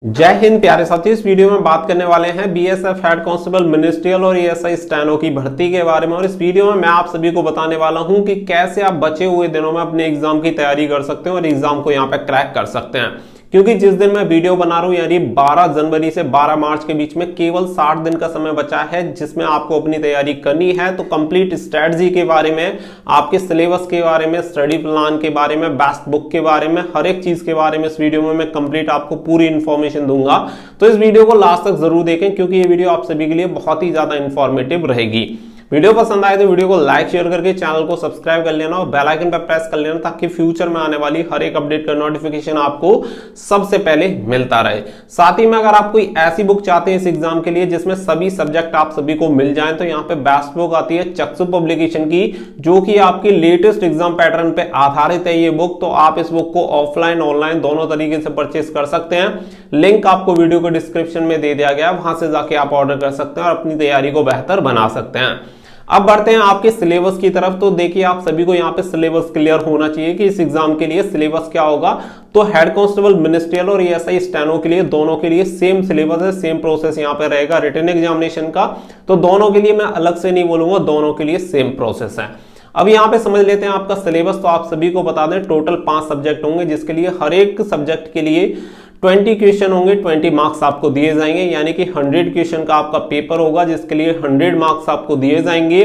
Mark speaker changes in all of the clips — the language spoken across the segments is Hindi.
Speaker 1: जय हिंद प्यारे साथियों। इस वीडियो में बात करने वाले हैं बीएसएफ हेड कांस्टेबल मिनिस्ट्रियल और एएसआई स्टेनो की भर्ती के बारे में। और इस वीडियो में मैं आप सभी को बताने वाला हूं कि कैसे आप बचे हुए दिनों में अपने एग्जाम की तैयारी कर सकते हैं और एग्जाम को यहां पे क्रैक कर सकते हैं। क्योंकि जिस दिन मैं वीडियो बना रहा हूं यानी 12 जनवरी से 12 मार्च के बीच में केवल 60 दिन का समय बचा है जिसमें आपको अपनी तैयारी करनी है। तो कंप्लीट स्ट्रेटजी के बारे में, आपके सिलेबस के बारे में, स्टडी प्लान के बारे में, बेस्ट बुक के बारे में, हर एक चीज के बारे में इस वीडियो में मैं कंप्लीट आपको पूरी इंफॉर्मेशन दूंगा। तो इस वीडियो को लास्ट तक जरूर देखें क्योंकि ये वीडियो आप सभी के लिए बहुत ही ज्यादा इंफॉर्मेटिव रहेगी। वीडियो पसंद आए तो वीडियो को लाइक शेयर करके चैनल को सब्सक्राइब कर लेना और बेल आइकन पर प्रेस कर लेना ताकि फ्यूचर में आने वाली हर एक अपडेट का नोटिफिकेशन आपको सबसे पहले मिलता रहे। साथ ही में अगर आप कोई ऐसी बुक चाहते हैं इस एग्जाम के लिए जिसमें सभी सब्जेक्ट आप सभी को मिल जाएं तो यहाँ पे बेस्ट बुक आती है चक्षु पब्लिकेशन की, जो कि आपकी लेटेस्ट एग्जाम पैटर्न पे आधारित है ये बुक। तो आप इस बुक को ऑफलाइन ऑनलाइन दोनों तरीके से परचेस कर सकते हैं। लिंक आपको वीडियो के डिस्क्रिप्शन में दे दिया गया है, वहां से जाके आप ऑर्डर कर सकते हैं और अपनी तैयारी को बेहतर बना सकते हैं। अब बढ़ते हैं आपके सिलेबस की तरफ। तो देखिए आप सभी को यहाँ पे सिलेबस क्लियर होना चाहिए कि इस एग्जाम के लिए सिलेबस क्या होगा। तो हेड कांस्टेबल मिनिस्ट्रियल और एएसआई स्टेनो के लिए दोनों के लिए सेम सिलेबस है, सेम प्रोसेस यहाँ पे रहेगा रिटन एग्जामिनेशन का। तो दोनों के लिए मैं अलग से नहीं बोलूंगा, दोनों के लिए सेम प्रोसेस है। अब यहाँ पे समझ लेते हैं आपका सिलेबस। तो आप सभी को बता दें टोटल 5 सब्जेक्ट होंगे जिसके लिए हर एक सब्जेक्ट के लिए 20 क्वेश्चन होंगे, 20 मार्क्स आपको दिए जाएंगे। यानी कि 100 क्वेश्चन का आपका पेपर होगा जिसके लिए 100 मार्क्स आपको दिए जाएंगे।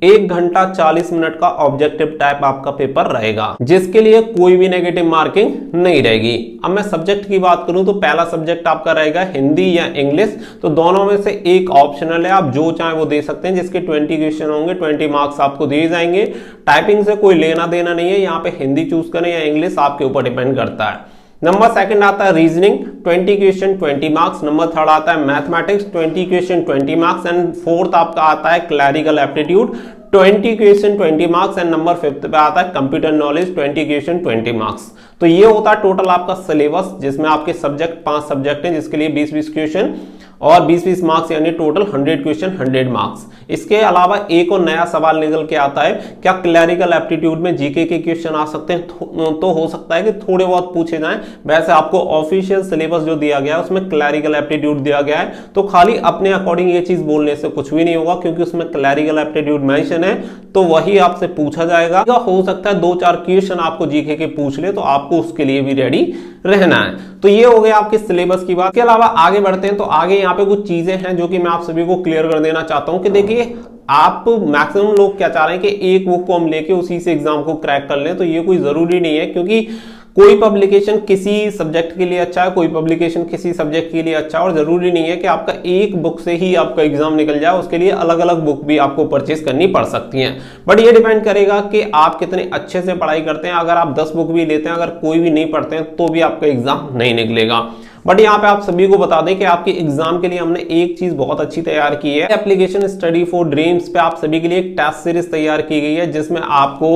Speaker 1: 1 घंटा 40 मिनट का ऑब्जेक्टिव टाइप आपका पेपर रहेगा जिसके लिए कोई भी नेगेटिव मार्किंग नहीं रहेगी। अब मैं सब्जेक्ट की बात करूं तो पहला सब्जेक्ट आपका रहेगा हिंदी या इंग्लिश। तो दोनों में से एक ऑप्शनल है, आप जो चाहे वो दे सकते हैं, जिसके 20 क्वेश्चन होंगे, 20 मार्क्स आपको दिए जाएंगे। टाइपिंग से कोई लेना देना नहीं है, यहाँ पे हिंदी चूज करें या इंग्लिश आपके ऊपर डिपेंड करता है। नंबर सेकंड आता है reasoning, 20 question 20 marks. Number third आता है mathematics, 20 question 20 marks. And fourth आपका आता है clerical aptitude, 20 question 20 marks. And number fifth पे आता है कंप्यूटर नॉलेज, 20 क्वेश्चन 20 मार्क्स। तो ये होता है टोटल आपका सिलेबस जिसमें आपके सब्जेक्ट 5 सब्जेक्ट हैं जिसके लिए 20-20 क्वेश्चन और 20-20 मार्क्स यानी टोटल 100 क्वेश्चन 100 मार्क्स। इसके अलावा एक और नया सवाल निकल के आता है, क्या क्लैरिकल एप्टीट्यूड में जीके के क्वेश्चन आ सकते हैं? तो हो सकता है कि थोड़े बहुत पूछे जाएं। वैसे आपको ऑफिशियल सिलेबस जो दिया गया है उसमें क्लैरिकल एप्टीट्यूड दिया गया है, तो खाली अपने अकॉर्डिंग ये चीज बोलने से कुछ भी नहीं होगा क्योंकि उसमें क्लैरिकल एप्टीट्यूड मेंशन है तो वही आपसे पूछा जाएगा। हो सकता है 2-4 क्वेश्चन आपको जीके के पूछ ले तो आपको उसके लिए भी रेडी रहना है। तो ये हो गया आपके सिलेबस की बात। इसके अलावा आगे बढ़ते हैं तो आगे यहाँ पे कुछ चीजें हैं जो कि मैं आप सभी को क्लियर कर देना चाहता हूं कि देखिए आप मैक्सिमम लोग क्या चाह रहे हैं कि एक बुक को हम लेके उसी से एग्जाम को क्रैक कर लें। तो ये कोई जरूरी नहीं है क्योंकि कोई पब्लिकेशन किसी सब्जेक्ट के लिए अच्छा है, कोई पब्लिकेशन किसी सब्जेक्ट के लिए अच्छा है। और जरूरी नहीं है कि आपका एक बुक से ही आपका एग्जाम निकल जाए, उसके लिए अलग अलग बुक भी आपको परचेस करनी पड़ सकती हैं। बट ये डिपेंड करेगा कि आप कितने अच्छे से पढ़ाई करते हैं। अगर आप 10 बुक भी लेते हैं, अगर कोई भी नहीं पढ़ते हैं तो भी आपका एग्जाम नहीं निकलेगा। बट यहाँ पे आप सभी को बता दें कि आपके एग्जाम के लिए हमने एक चीज बहुत अच्छी तैयार की है, एप्लीकेशन स्टडी फॉर ड्रीम्स पे आप सभी के लिए एक टेस्ट सीरीज तैयार की गई है जिसमें आपको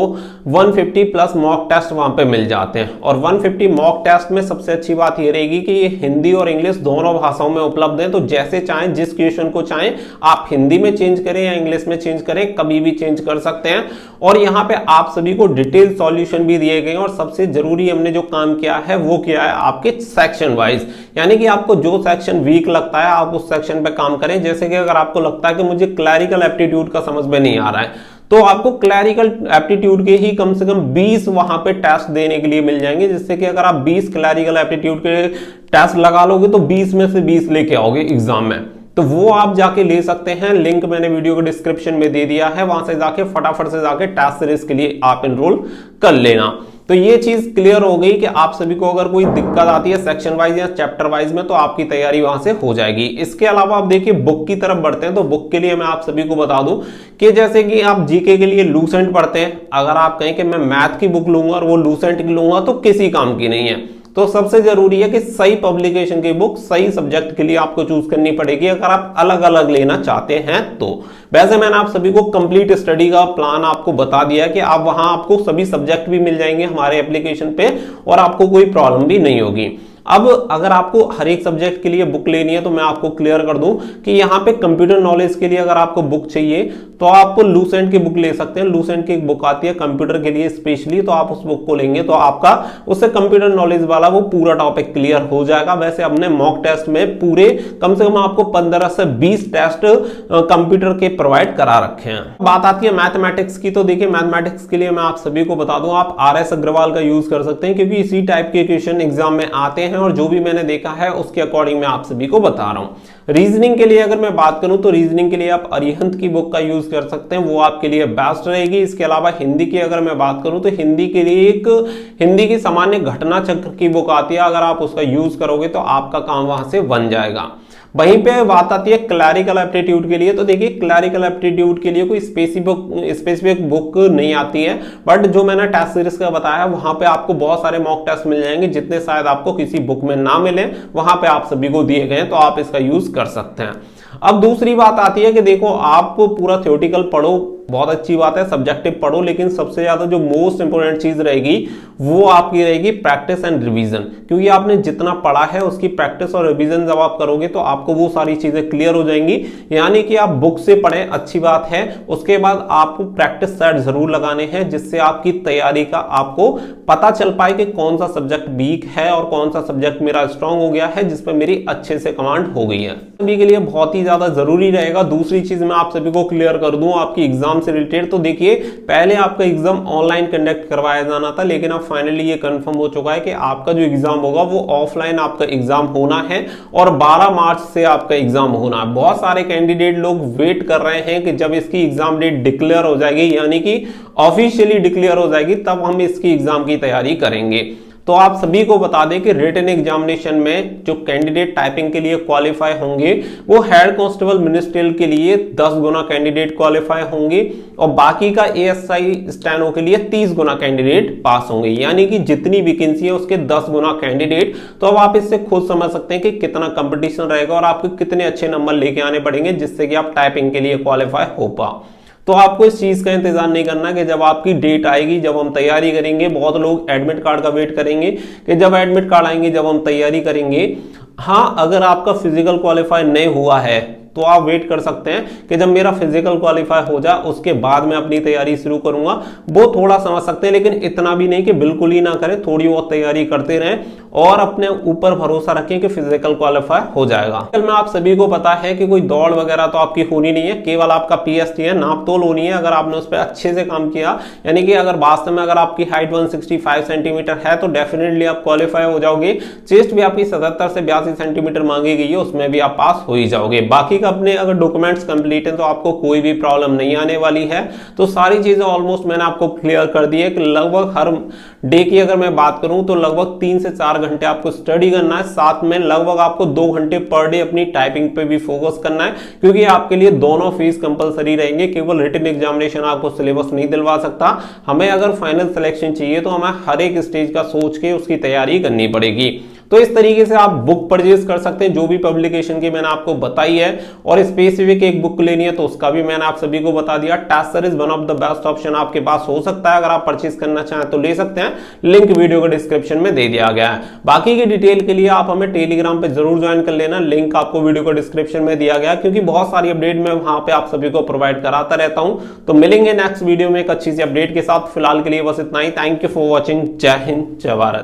Speaker 1: 150 प्लस मॉक टेस्ट वहां पे मिल जाते हैं। और 150 मॉक टेस्ट में सबसे अच्छी बात ये रहेगी कि ये हिंदी और इंग्लिश दोनों भाषाओं में उपलब्ध है। तो जैसे चाहें, जिस क्वेश्चन को चाहें आप हिंदी में चेंज करें या इंग्लिश में चेंज करें, कभी भी चेंज कर सकते हैं। और यहाँ पे आप सभी को डिटेल सॉल्यूशन भी दिए गए हैं। और सबसे जरूरी हमने जो काम किया है वो किया है आपके सेक्शन वाइज, यानी कि आपको जो सेक्शन वीक लगता है आप उस सेक्शन पे काम करें। जैसे कि अगर आपको लगता है कि मुझे क्लैरिकल एप्टीट्यूड का समझ में नहीं आ रहा है तो आपको क्लैरिकल एप्टीट्यूड के ही कम से कम 20 वहां पे टेस्ट देने के लिए मिल जाएंगे, जिससे कि अगर आप 20 क्लैरिकल एप्टीट्यूड के टेस्ट लगा लोगे तो 20 में से 20 लेके आओगे एग्जाम में। तो वो आप जाके ले सकते हैं, लिंक मैंने वीडियो के डिस्क्रिप्शन में दे दिया है, वहां से जाके फटाफट से जाके टेस्ट सीरीज के लिए आप एनरोल कर लेना। तो ये चीज क्लियर हो गई कि आप सभी को अगर कोई दिक्कत आती है सेक्शन वाइज या चैप्टर वाइज में तो आपकी तैयारी वहां से हो जाएगी। इसके अलावा आप देखिए बुक की तरफ बढ़ते हैं। तो बुक के लिए मैं आप सभी को बता दूं कि जैसे कि आप जीके के लिए लूसेंट पढ़ते हैं, अगर आप कहें कि मैं मैथ की बुक लूंगा और वो लूसेंट की लूंगा तो किसी काम की नहीं है। तो सबसे जरूरी है कि सही पब्लिकेशन की बुक सही सब्जेक्ट के लिए आपको चूज करनी पड़ेगी अगर आप अलग अलग लेना चाहते हैं तो। वैसे मैंने आप सभी को कंप्लीट स्टडी का प्लान आपको बता दिया कि आप वहां आपको सभी सब्जेक्ट भी मिल जाएंगे हमारे एप्लीकेशन पे और आपको कोई प्रॉब्लम भी नहीं होगी। अब अगर आपको हर एक सब्जेक्ट के लिए बुक लेनी है तो मैं आपको क्लियर कर दूं कि यहाँ पे कंप्यूटर नॉलेज के लिए अगर आपको बुक चाहिए तो आपको लूसेंट की बुक ले सकते हैं। लूसेंट की एक बुक आती है कंप्यूटर के लिए स्पेशली, तो आप उस बुक को लेंगे तो आपका उससे कंप्यूटर नॉलेज वाला वो पूरा टॉपिक क्लियर हो जाएगा। वैसे हमने मॉक टेस्ट में पूरे कम से कम आपको 15 से 20 टेस्ट कंप्यूटर के प्रोवाइड करा रखे हैं। बात आती है मैथमेटिक्स की, तो देखिए मैथमेटिक्स के लिए मैं आप सभी को बता दूं आप RS अग्रवाल का यूज कर सकते हैं, क्योंकि इसी टाइप के क्वेश्चन एग्जाम में आते हैं और जो भी मैंने देखा है उसके अकॉर्डिंग मैं आप सभी को बता रहा हूं। रीजनिंग के लिए अगर मैं बात करूं तो रीजनिंग के लिए आप अरिहंत की बुक का यूज कर सकते हैं, वो आपके लिए बेस्ट रहेगी। इसके अलावा हिंदी की अगर मैं बात करूं तो हिंदी के लिए एक हिंदी की सामान्य घटना चक्र की बुक आती है, अगर आप उसका यूज करोगे तो आपका काम वहां से बन जाएगा। वहीं पे बात आती है क्लैरिकल एप्टीट्यूड के लिए, तो देखिए क्लैरिकल एप्टीट्यूड के लिए कोई स्पेसिफिक बुक नहीं आती है, बट जो मैंने टेस्ट सीरीज का बताया वहां पे आपको बहुत सारे मॉक टेस्ट मिल जाएंगे जितने शायद आपको किसी बुक में ना मिले, वहां पे आप सभी को दिए गए, तो आप इसका यूज कर सकते हैं। अब दूसरी बात आती है कि देखो आप पूरा थ्योरेटिकल पढ़ो, बहुत अच्छी बात है, सब्जेक्टिव पढ़ो, लेकिन सबसे ज्यादा जो मोस्ट इंपोर्टेंट चीज रहेगी वो आपकी रहेगी प्रैक्टिस एंड रिवीजन, क्योंकि आपने जितना पढ़ा है उसकी प्रैक्टिस और रिवीजन जब आप करोगे तो आपको वो सारी चीजें क्लियर हो जाएंगी। यानी कि आप बुक से पढ़ें, अच्छी बात है, उसके बाद आपको प्रैक्टिस सेट जरूर लगाने हैं जिससे आपकी तैयारी का आपको पता चल पाए कि कौन सा सब्जेक्ट वीक है और कौन सा सब्जेक्ट मेरा स्ट्रांग हो गया है, जिसपे मेरी अच्छे से कमांड हो गई है। सभी के लिए बहुत ही ज्यादा जरूरी रहेगा। दूसरी चीज मैं आप सभी को क्लियर कर दूं आपकी एग्जाम से रिलेटेड, तो देखिए पहले आपका एग्जाम ऑनलाइन कंडक्ट करवाया जाना था, लेकिन अब फाइनली ये कंफर्म हो चुका है कि आपका जो एग्जाम होगा वो ऑफलाइन आपका एग्जाम होना है और 12 मार्च से आपका एग्जाम होना है। बहुत सारे कैंडिडेट लोग वेट कर रहे हैं कि जब इसकी एग्जाम डेट डिक्लेयर हो जाएगी, यानी कि ऑफिशियली डिक्लेयर हो जाएगी, तब हम इसकी एग्जाम की तैयारी करेंगे। तो आप सभी को बता दें कि रिटन एग्जामिनेशन में जो कैंडिडेट टाइपिंग के लिए क्वालिफाई होंगे वो हेड कांस्टेबल मिनिस्ट्रियल के लिए 10 गुना कैंडिडेट क्वालिफाई होंगे और बाकी का ASI स्टेनो के लिए 30 गुना कैंडिडेट पास होंगे, यानी कि जितनी वैकेंसी है उसके 10 गुना कैंडिडेट। तो अब आप इससे खुद समझ सकते हैं कि कितना कंपटीशन रहेगा और आपको कितने अच्छे नंबर लेके आने पड़ेंगे जिससे कि आप टाइपिंग के लिए क्वालिफाई हो पाओ। तो आपको इस चीज का इंतजार नहीं करना कि जब आपकी डेट आएगी, जब हम तैयारी करेंगे, बहुत लोग एडमिट कार्ड का वेट करेंगे कि जब एडमिट कार्ड आएंगे जब हम तैयारी करेंगे। हाँ, अगर आपका फिजिकल क्वालिफाई नहीं हुआ है तो आप वेट कर सकते हैं कि जब मेरा फिजिकल क्वालिफाई हो जाए उसके बाद मैं अपनी तैयारी शुरू करूंगा, वो थोड़ा समझ सकते हैं, लेकिन इतना भी नहीं कि बिल्कुल ही ना करें, थोड़ी बहुत तैयारी करते रहें और अपने ऊपर भरोसा रखें कि फिजिकल क्वालिफाई हो जाएगा। में आप सभी को पता है कि कोई दौड़ वगैरह तो आपकी होनी नहीं है, केवल आपका PST है, नापतोल होनी है। अगर आपने उस पर अच्छे से काम किया, यानी कि अगर वास्तव में अगर आपकी हाइट 165 सेंटीमीटर है तो डेफिनेटली आप क्वालिफाई हो जाओगे। चेस्ट भी आपकी 77 से 82 सेंटीमीटर मांगी गई है, उसमें भी आप पास हो ही जाओगे। बाकी अपने अगर डॉक्यूमेंट्स कंप्लीट हैं तो आपको कोई भी प्रॉब्लम नहीं आने वाली है। तो सारी चीजें ऑलमोस्ट मैंने आपको क्लियर कर दी है कि लगभग हर डे की अगर मैं बात करूं तो लगभग 3 से 4 घंटे आपको स्टडी करना है, साथ में लगभग आपको 2 घंटे पर डे अपनी टाइपिंग पे भी फोकस करना है, क्योंकि आपके लिए दोनों फीस कंपलसरी रहेंगे। केवल रिटन एग्जामिनेशन आपको सिलेबस नहीं दिलवा सकता, हमें अगर फाइनल सिलेक्शन चाहिए तो हमें हर एक स्टेज का सोच के उसकी तैयारी करनी पड़ेगी। तो इस तरीके से आप बुक परचेज कर सकते हैं जो भी पब्लिकेशन की मैंने आपको बताई है, और स्पेसिफिक एक बुक लेनी है तो उसका भी मैंने आप सभी को बता दिया। Test series one of the best option आपके पास हो सकता है, अगर आप परचेज करना चाहें तो ले सकते हैं, लिंक वीडियो के डिस्क्रिप्शन में दे दिया गया है। बाकी की डिटेल के लिए आप हमें टेलीग्राम पे जरूर ज्वाइन कर लेना, लिंक आपको वीडियो के डिस्क्रिप्शन में दिया गया, क्योंकि बहुत सारी अपडेट मैं वहां पे आप सभी को प्रोवाइड कराता रहता हूं। तो मिलेंगे नेक्स्ट वीडियो में एक अच्छी सी अपडेट के साथ, फिलहाल के लिए बस इतना ही। Thank you for watching. जय हिंद, जय भारत।